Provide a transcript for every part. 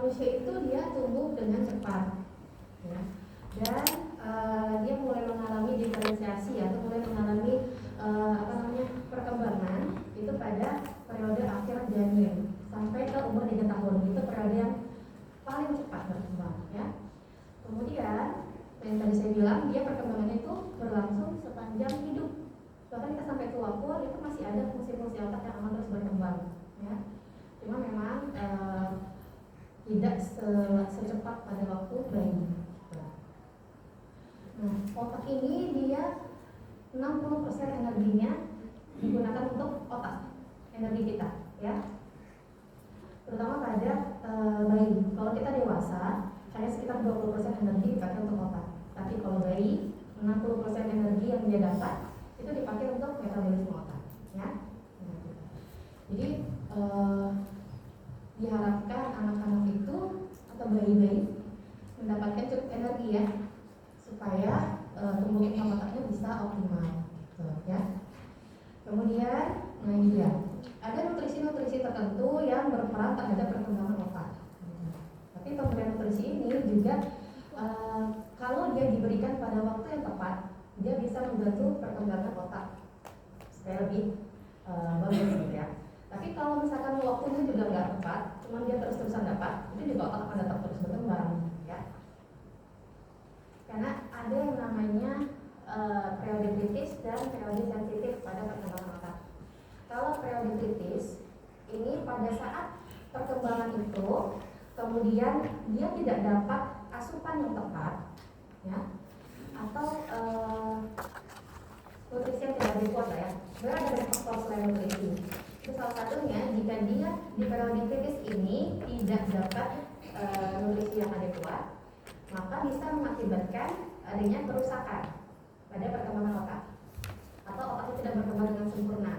manusia itu dia tumbuh dengan cepat, ya. Dan dia mulai mengalami diferensiasi atau mulai mengalami perkembangan itu pada periode akhir janin sampai ke umur 3 tahun. Itu periode yang paling cepat berkembang, ya. Kemudian yang tadi saya bilang, dia perkembangannya itu berlangsung sepanjang hidup. Bahkan kita sampai tua pun itu masih ada fungsi-fungsi otak yang akan terus berkembang, ya. Cuma memang tidak secepat pada waktu bayi. Nah, otak ini dia 60% energinya digunakan untuk otak, energi kita, ya. Terutama pada bayi. Kalau kita dewasa, hanya sekitar 20% energi dipakai untuk otak. Tapi kalau bayi, 60% energi yang dia dapat itu dipakai untuk metabolisme otak, ya. Jadi diharapkan anak-anak itu atau bayi-bayi mendapatkan cukup energi, ya, supaya tumbuh kembang otaknya bisa optimal, gitu, ya. Kemudian, nah ini dia, ada nutrisi-nutrisi tertentu yang berperan terhadap perkembangan otak. Tapi pemberian nutrisi ini juga kalau dia diberikan pada waktu yang tepat, dia bisa membantu perkembangan otak supaya lebih bagus, gitu, ya. Tapi kalau misalkan waktunya juga nggak tepat, cuma dia terus-terusan dapat, itu juga otak akan tetap terus berkembang, ya. Karena ada yang namanya periode kritis dan periode sensitif pada perkembangan otak. Kalau periode kritis ini pada saat perkembangan itu, kemudian dia tidak dapat asupan yang tepat, ya, atau nutrisi yang tidak adekuat, ya. Sebenarnya ada banyak faktor selain nutrisi. Itu salah satunya jika dia di periode kritis ini tidak dapat nutrisi yang adekuat, maka bisa mengakibatkan adanya kerusakan pada perkembangan otak atau otak tidak berkembang dengan sempurna.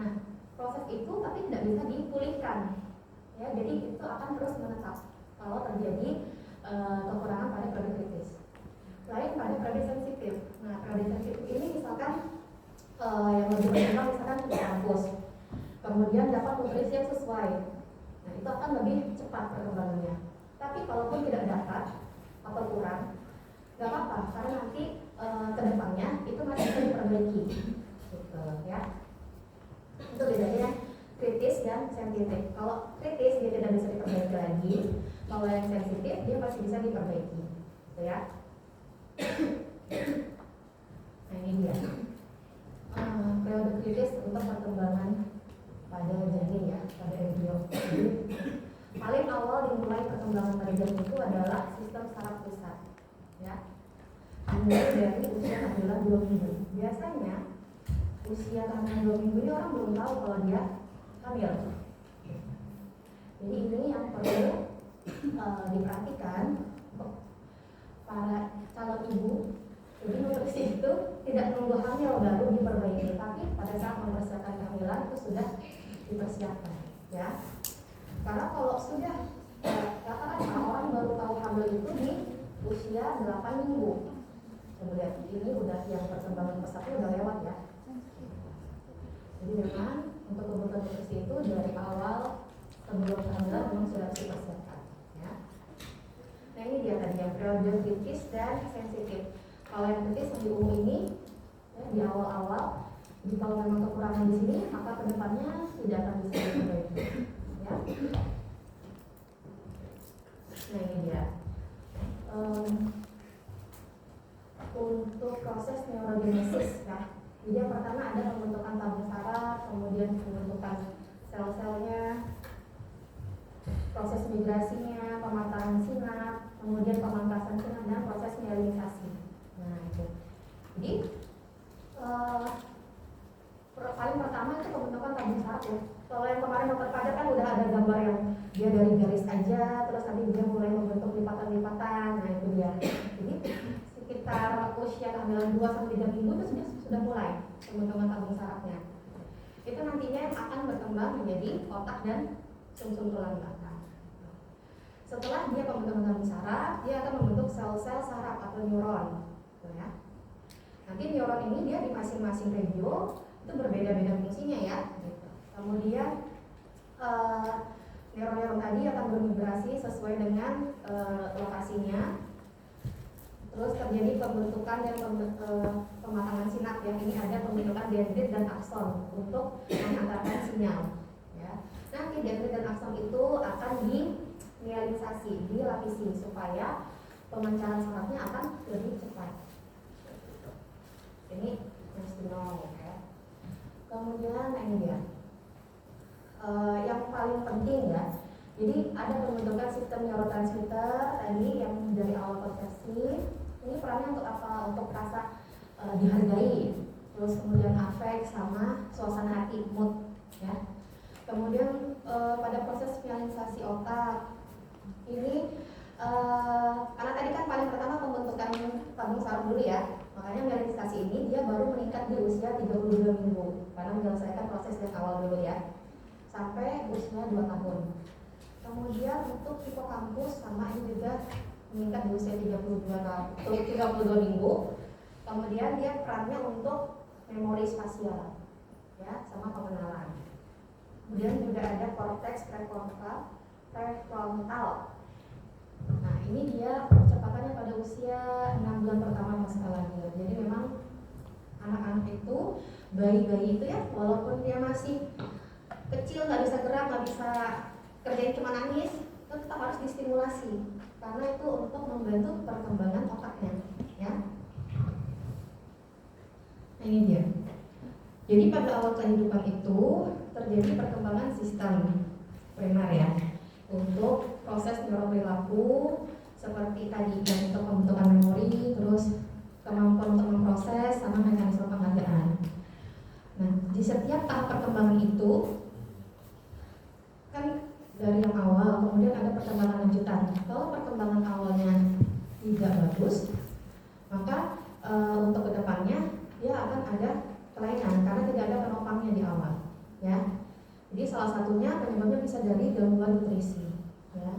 Nah, proses itu tapi tidak bisa dipulihkan, ya. Jadi itu akan terus menetap kalau terjadi kekurangan pada periode kritis. Lain pada periode sensitif. Nah, periode sensitif ini misalkan yang lebih berkembang misalkan di kampus, kemudian dapat nutrisi yang sesuai. Nah, itu akan lebih cepat perkembangannya. Tapi kalaupun tidak dapat atau kurang, nggak apa-apa, karena nanti kedepannya itu masih bisa diperbaiki, gitu, ya. Itu bedanya kritis dan sensitif. Kalau kritis dia tidak bisa diperbaiki lagi, kalau yang sensitif dia masih bisa diperbaiki, gitu, ya. Nah, ini dia periode kritis untuk perkembangan pada janin, ya, pada embrio. Paling awal dimulai perkembangan pada janin itu adalah sistem saraf pusat, ya. Dimulai dari usia kehamilan 2 minggu. Biasanya usia kehamilan 2 minggu ini orang belum tahu kalau dia hamil. Jadi ini yang perlu diperhatikan untuk para calon ibu. Jadi nutrisi itu tidak menunggu hamil baru diperbaiki, tapi pada saat mempersiapkan kehamilan itu sudah dipersiapkan, ya. Karena kalau sudah rata-rata orang baru tahu hamil itu di usia 8 minggu. Kemudian ini udah yang perkembangan pesatnya udah lewat, ya. Jadi memang untuk kebutuhan nutrisi itu dari awal sebelum kehamilan memang sudah dipersiapkan, ya. Nah, ini dia tadi yang periode kritis dan sensitif. Kalau yang kritis yang di ungu ini, ya, di awal-awal, kalau memang kekurangan di sini, maka kedepannya tidak akan bisa diperbaiki, ya. Nah, ini dia. Untuk proses neurogenesis, ya. Jadi yang pertama ada pembentukan tabung saraf, kemudian pembentukan sel-selnya, proses migrasinya, pematangan sinap, kemudian pemangkasan sinap, dan proses mielinisasi. Nah, itu. Jadi paling pertama itu pembentukan tabung saraf, ya. Kalau yang kemarin dokter Pada kan udah ada gambar yang dia dari garis aja, terus nanti dia mulai membentuk lipatan-lipatan. Nah, itu dia. Jadi sekitar usia kehamilan 2-3 minggu itu sudah mulai pembentukan tabung sarafnya. Itu nantinya akan berkembang menjadi otak dan sumsum tulang belakang. Setelah dia pembentukan tabung saraf, dia akan membentuk sel-sel saraf atau neuron, gitu, ya. Nanti neuron ini dia di masing-masing regio itu berbeda-beda fungsinya, ya. Gitu. Kemudian neuron-neuron tadi akan bermigrasi sesuai dengan lokasinya. Terus terjadi pembentukan dan pematangan sinap ya. Ini ada pembentukan dendrit dan akson untuk menghantarkan sinyal. Ya. Nanti dendrit dan akson itu akan dimielisasi, dilapisi supaya pemancaran sarafnya akan lebih cepat. Ini nice to know ya. Kemudian ini dia. Yang paling penting ya. Jadi ada pembentukan sistem neurotransmitter tadi yang dari awal persepsi. Ini perannya untuk apa? Untuk rasa dihargai, terus kemudian afek sama suasana hati, mood ya. Kemudian pada proses finalisasi otak ini karena tadi kan paling pertama pembentukan tabung saraf dulu ya, makanya finalisasi ini dia baru meningkat di usia 32 minggu karena menyelesaikan proses yang awal dulu ya sampai usia 2 tahun. Kemudian untuk hipokampus sama ini juga meningkat di usia 32 minggu. Kemudian dia perannya untuk memori spasial ya, sama pengenalan. Kemudian juga ada korteks prefrontal. Nah, ini dia percepatannya pada usia 6 bulan pertama pasca lahir. Jadi memang anak-anak itu, bayi-bayi itu ya, walaupun dia masih kecil, nggak bisa gerak, nggak bisa kerjain cuma nangis, itu tetap harus distimulasi karena itu untuk membantu perkembangan otaknya ya. Nah, ini dia. Jadi pada awal kehidupan itu terjadi perkembangan sistem primer ya untuk proses neuroperilaku seperti tadi yang untuk pembentukan memori, terus kemampuan untuk memproses sama mekanisme penghargaan. Nah, di setiap tahap perkembangan itu kan dari yang awal, kemudian ada perkembangan lanjutan. Kalau perkembangan awalnya tidak bagus, maka untuk kedepannya dia akan ada kelainan karena tidak ada penopangnya di awal, ya. Jadi salah satunya penyebabnya bisa dari gangguan nutrisi, ya.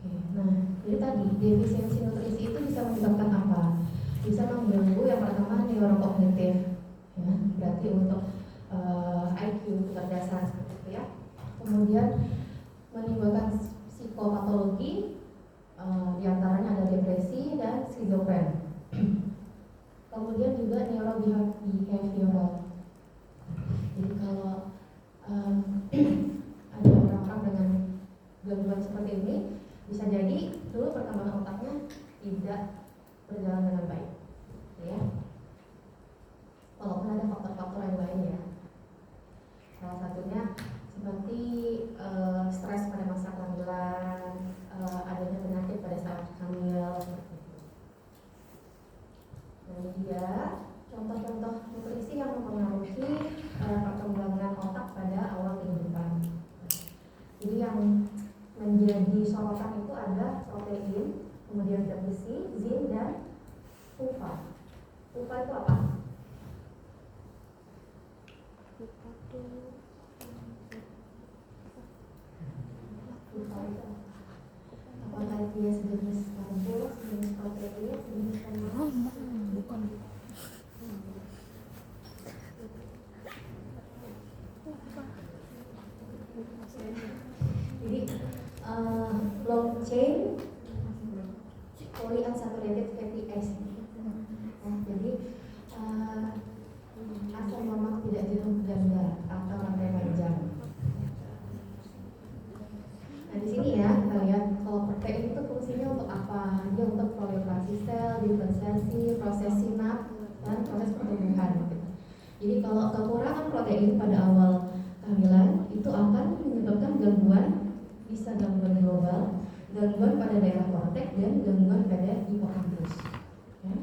Oke, nah, jadi tadi defisiensi nutrisi itu bisa menyebabkan apa? Bisa mengganggu yang pertama neurokognitif, ya. Berarti untuk IQ kecerdasan seperti itu ya. Kemudian menimbulkan psikopatologi, diantaranya ada depresi dan skizofren. Kemudian juga neurobehavioral. Jadi kalau ada orang-orang dengan gangguan seperti ini, bisa jadi dulu perkembangan otaknya tidak berjalan dengan baik, ya. Walaupun ada faktor-faktor yang lain ya. Salah satunya seperti stres pada masa kehamilan, adanya penyakit pada saat hamil. Dan dia contoh-contoh nutrisi yang mempengaruhi perkembangan otak pada awal kehidupan. Jadi yang menjadi sorotan itu ada protein, kemudian zat besi, zinc dan sulfa. Sulfa itu apa? Apakah dia sejenis karbo, sejenis protein, sejenis lemak? Bukan. Jadi long chain polyunsaturated fatty acid. Jadi asam lemak tidak jenuh ganda atau rantai panjang. Nah, di sini ya kita lihat kalau protein itu fungsinya untuk apa? Dia untuk proliferasi sel, diferensiasi, proses sinap, dan proses pertumbuhan. Jadi kalau kekurangan protein pada awal kehamilan itu akan menyebabkan gangguan, bisa gangguan global, gangguan pada daerah korteks dan gangguan pada hipokampus. Ya.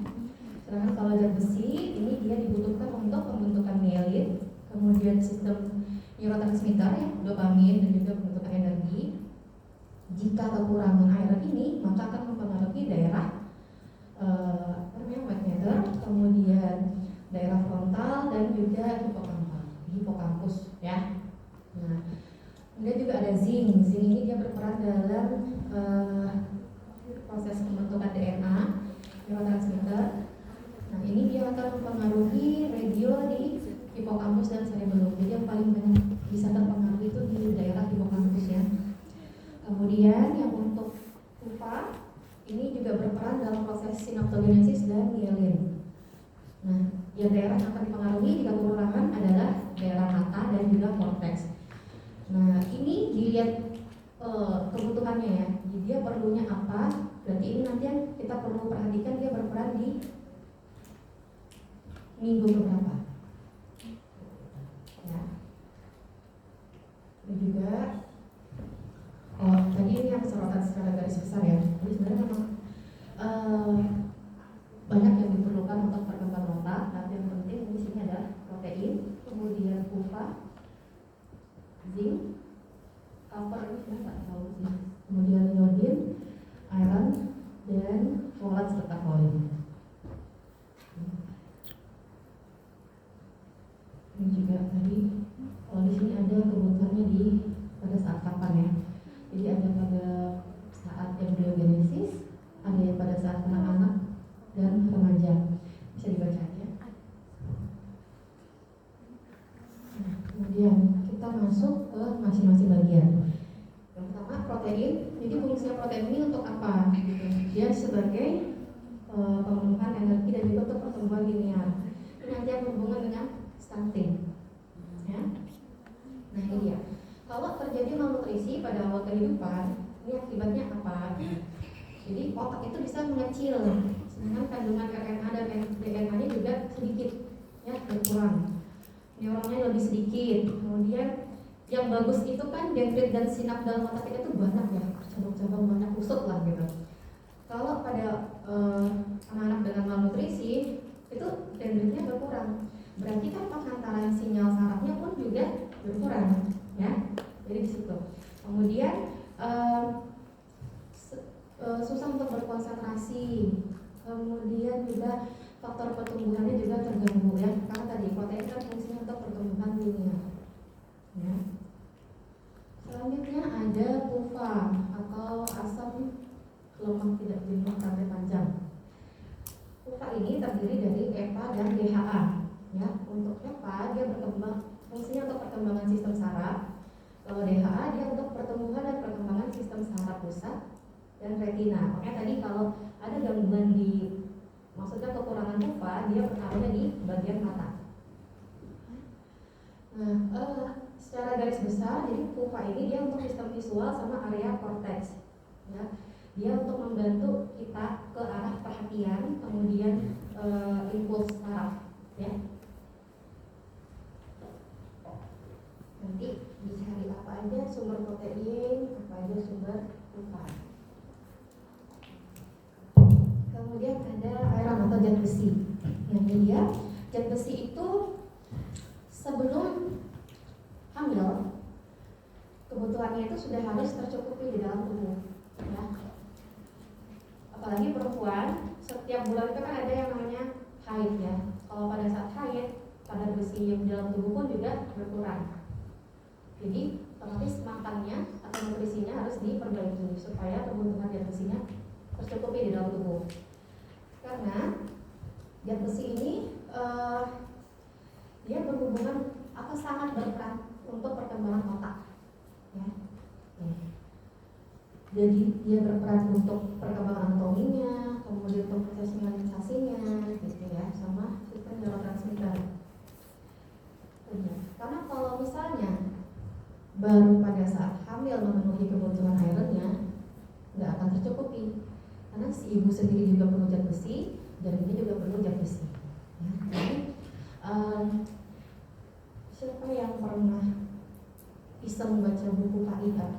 Sedangkan kalau zat besi ini dia dibutuhkan untuk pembentukan mielin, kemudian sistem neurotransmitter ya, dopamin dan juga pembentukan energi. Jika kekurangan iron ini, maka akan mempengaruhi daerah white matter, kemudian daerah frontal dan juga hipokampus ya. Nah, kemudian juga ada zinc. Zinc ini dia berperan dalam proses pembentukan DNA, neurotransmitter. Nah, ini dia akan mempengaruhi regio di hipokampus dan cerebellum. Jadi yang paling banyak bisa terpengaruh itu di daerah hipokampus ya. Kemudian yang untuk PUFA ini juga berperan dalam proses sinaptogenesis dan myelin. Nah, yang daerah yang akan dipengaruhi jika kekurangan adalah daerah mata dan juga korteks. Nah, ini dilihat kebutuhannya ya. Jadi dia perlunya apa? Berarti ini nanti yang kita perlu perhatikan dia berperan di minggu keberapa. Ya. Ini juga tadi ini yang sorotan secara garis besar ya. Jadi sebenarnya memang banyak yang diperlukan untuk perkembangan otak. Tapi yang penting di sini ada protein, kemudian PUFA, zinc, copper ini saya nggak tahu sih. Kemudian iodin, iron, dan folat serta koin. Ini juga tadi kalau di sini ada kebutuhannya di pada saat kapan ya. Jadi ada pada saat embryogenesis, ada yang pada saat anak-anak dan remaja. Bisa dibaca ya. Nah, kemudian kita masuk ke masing-masing bagian. Yang pertama protein. Jadi fungsinya protein ini untuk apa? Dia sebagai pemenuhan energi dan juga untuk pertumbuhan linear. Ini nanti yang berhubungan dengan stunting. Ya. Nah ini dia. Kalau terjadi malnutrisi pada awal kehidupan, ini akibatnya apa? Jadi otak itu bisa mengecil, sedangkan kandungan RNA dan DNA-nya juga sedikit, ya berkurang. Neuronnya lebih sedikit. Kemudian yang bagus itu kan dendrit dan sinap dalam otak kita itu banyak ya, cabang-cabang banyak kusut lah gitu. Kalau pada anak-anak dengan malnutrisi itu dendritnya berkurang, berarti kan pengantaran sinyal sarafnya pun juga berkurang, ya. Jadi di situ. Kemudian susah untuk berkonsentrasi. Kemudian juga faktor pertumbuhannya juga terganggu ya, karena tadi protein kan fungsinya untuk pertumbuhan linear. Ya. Selanjutnya ada PUFA atau asam lemak tidak jenuh rantai panjang. PUFA ini terdiri dari EPA dan DHA. Ya, untuk EPA dia berkembang fungsinya untuk perkembangan sistem saraf. Kalau DHA dia untuk pertumbuhan dan perkembangan sistem saraf pusat dan retina. Makanya tadi kalau ada gangguan di, maksudnya kekurangan PUFA, dia bertaruhnya di bagian mata. Nah, secara garis besar, jadi PUFA ini dia untuk sistem visual sama area korteks. Ya, dia untuk membantu kita ke arah perhatian, kemudian impuls saraf. Ya. Nanti dicari apa aja sumber protein, apa aja sumber PUFA. Kemudian ada iron atau zat besi. Yang dia zat besi itu sebelum hamil kebutuhannya itu sudah harus tercukupi di dalam tubuh. Ya. Apalagi perempuan setiap bulan itu kan ada yang namanya haid ya. Kalau pada saat haid kadar besi yang di dalam tubuh pun juga berkurang. Jadi otomatis makannya atau nutrisinya harus diperbaiki supaya kebutuhan zat besinya tercukupi di dalam tubuh. Karena zat besi ini dia berhubungan atau sangat berperan untuk perkembangan otak. Ya. Jadi dia berperan untuk perkembangan anatominya, kemudian untuk proses signalisasinya, gitu ya, sama sistem neurotransmitter. Karena kalau misalnya baru pada saat hamil memenuhi kebutuhan ironnya, nggak akan tercukupi. Karena si ibu sendiri juga perlu zat besi, janinnya juga perlu zat besi. Ya, jadi siapa yang pernah iseng baca buku Kaidah?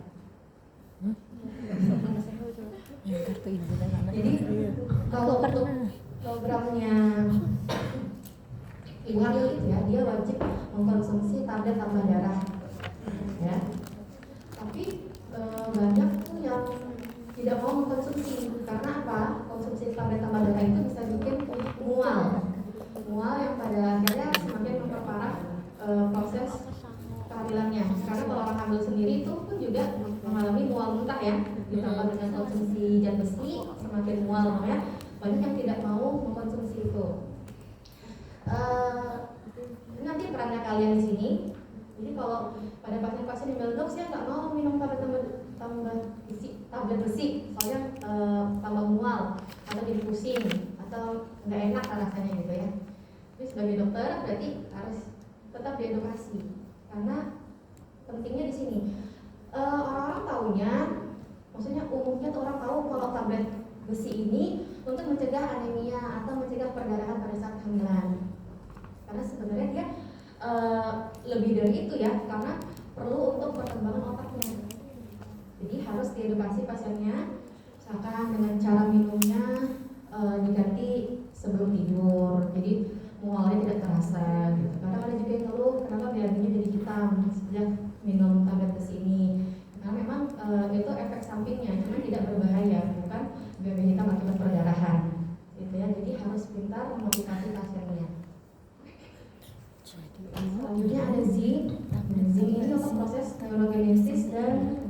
Jadi kalau untuk programnya ibu hamil itu ya, dia wajib mengkonsumsi tablet tambah darah. Ya, tapi banyak tuh yang tidak mau mengkonsumsi karena apa? Konsumsi tablet tambah darah itu bisa bikin mual yang pada akhirnya semakin memperparah proses kehamilannya. Karena kalau orang hamil sendiri itu pun juga mengalami mual muntah ya, ditambah dengan konsumsi zat besi semakin mual, makanya banyak yang tidak mau mengkonsumsi itu. Nanti perannya kalian di sini. Jadi kalau pada pasien-pasien yang bilang, dok saya nggak mau minum tablet besi, soalnya tambah mual atau jadi pusing atau nggak enak rasanya gitu ya. Tapi sebagai dokter berarti harus tetap diedukasi, karena pentingnya di sini orang-orang taunya, maksudnya umumnya tuh orang tahu kalau tablet besi ini untuk mencegah anemia atau mencegah perdarahan pada saat kehamilan. Karena sebenarnya dia lebih dari itu ya, karena perlu untuk perkembangan otaknya. Jadi harus diedukasi pasiennya, misalkan dengan cara minumnya diganti sebelum tidur, jadi mualnya tidak terasa gitu. Kadang ada juga yang ngeluh kenapa BAB-nya jadi hitam sejak minum tablet besi ini. Karena memang itu efek sampingnya, cuma tidak berbahaya, bukan BAB hitam akibat perdarahan gitu ya. Jadi harus pintar memotivasi pasiennya. Selanjutnya ada zinc. Zinc ini untuk proses neurogenesis dan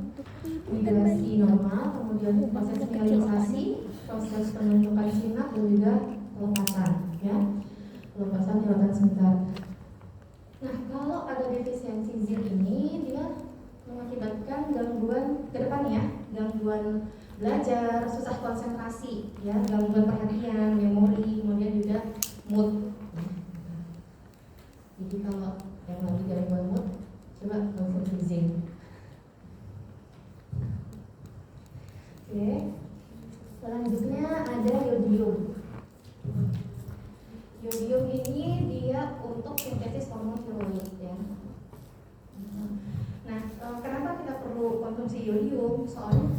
migrasi normal, kemudian proses mielisasi, proses penumpukan sinap dan juga pelepasan, ya, pelepasan jabatan sebentar. Nah, kalau ada defisiensi zinc ini, dia mengakibatkan gangguan ke depan ya, gangguan belajar, susah konsentrasi, ya, gangguan perhatian, memori, kemudian juga mood. Jadi kalau yang lagi gangguan mood, coba konsumsi zinc. Oke. Selanjutnya ada yodium. Yodium ini dia untuk sintesis hormon tiroid ya. Nah, kenapa kita perlu konsumsi yodium? Soalnya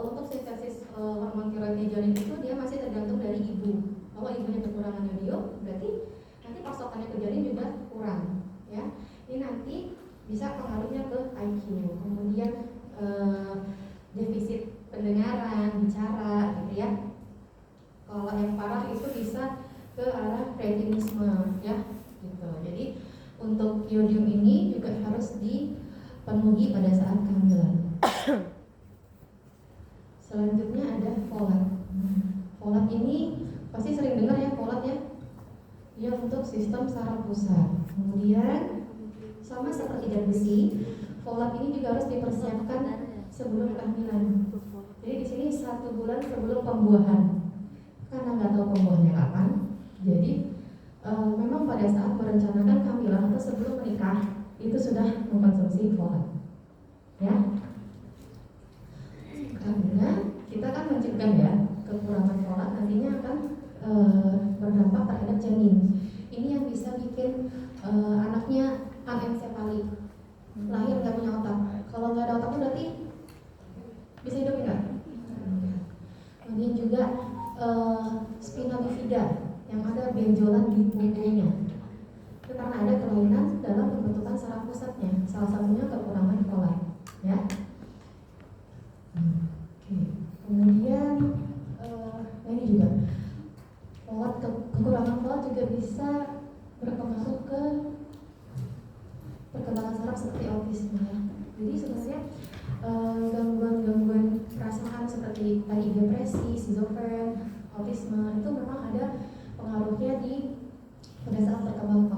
untuk sintesis hormon tiroid janin itu dia masih tergantung dari ibu. Kalau ibunya kekurangan yodium, berarti nanti pasokannya ke janin juga kurang, ya. Ini nanti bisa pengaruhnya ke IQ, kemudian defisit pendengaran, bicara, gitu ya. Kalau yang parah itu bisa ke arah kretinisme, ya, gitu. Jadi untuk yodium ini juga harus dipenuhi pada saat kehamilan. Selanjutnya ada folat. Folat ini pasti sering dengar ya, folat ya. Dia untuk sistem saraf pusat. Kemudian sama seperti zat besi, folat ini juga harus dipersiapkan sebelum kehamilan. Jadi di sini 1 bulan sebelum pembuahan. Karena nggak tahu pembuahannya kapan, jadi memang pada saat merencanakan kehamilan atau sebelum menikah itu sudah mengkonsumsi folat, ya. Karena kita kan mencegah ya, kekurangan folat nantinya akan berdampak terhadap janin. Ini yang bisa bikin anaknya anencefali, lahir nggak punya otak. Kalau nggak ada otaknya berarti bisa hidup nggak? Kemudian juga spina bifida yang ada benjolan di punggungnya. Itu karena ada kelainan dalam pembentukan saraf pusatnya. Salah satunya kekurangan folat, ya. Oke. Kemudian ini juga kekurangan folat juga bisa berpengaruh ke perkembangan saraf seperti autisme, ya. Jadi sebenarnya gangguan-gangguan perasaan seperti tadi depresi, schizofren, autisme itu memang ada pengaruhnya pada saat perkembangan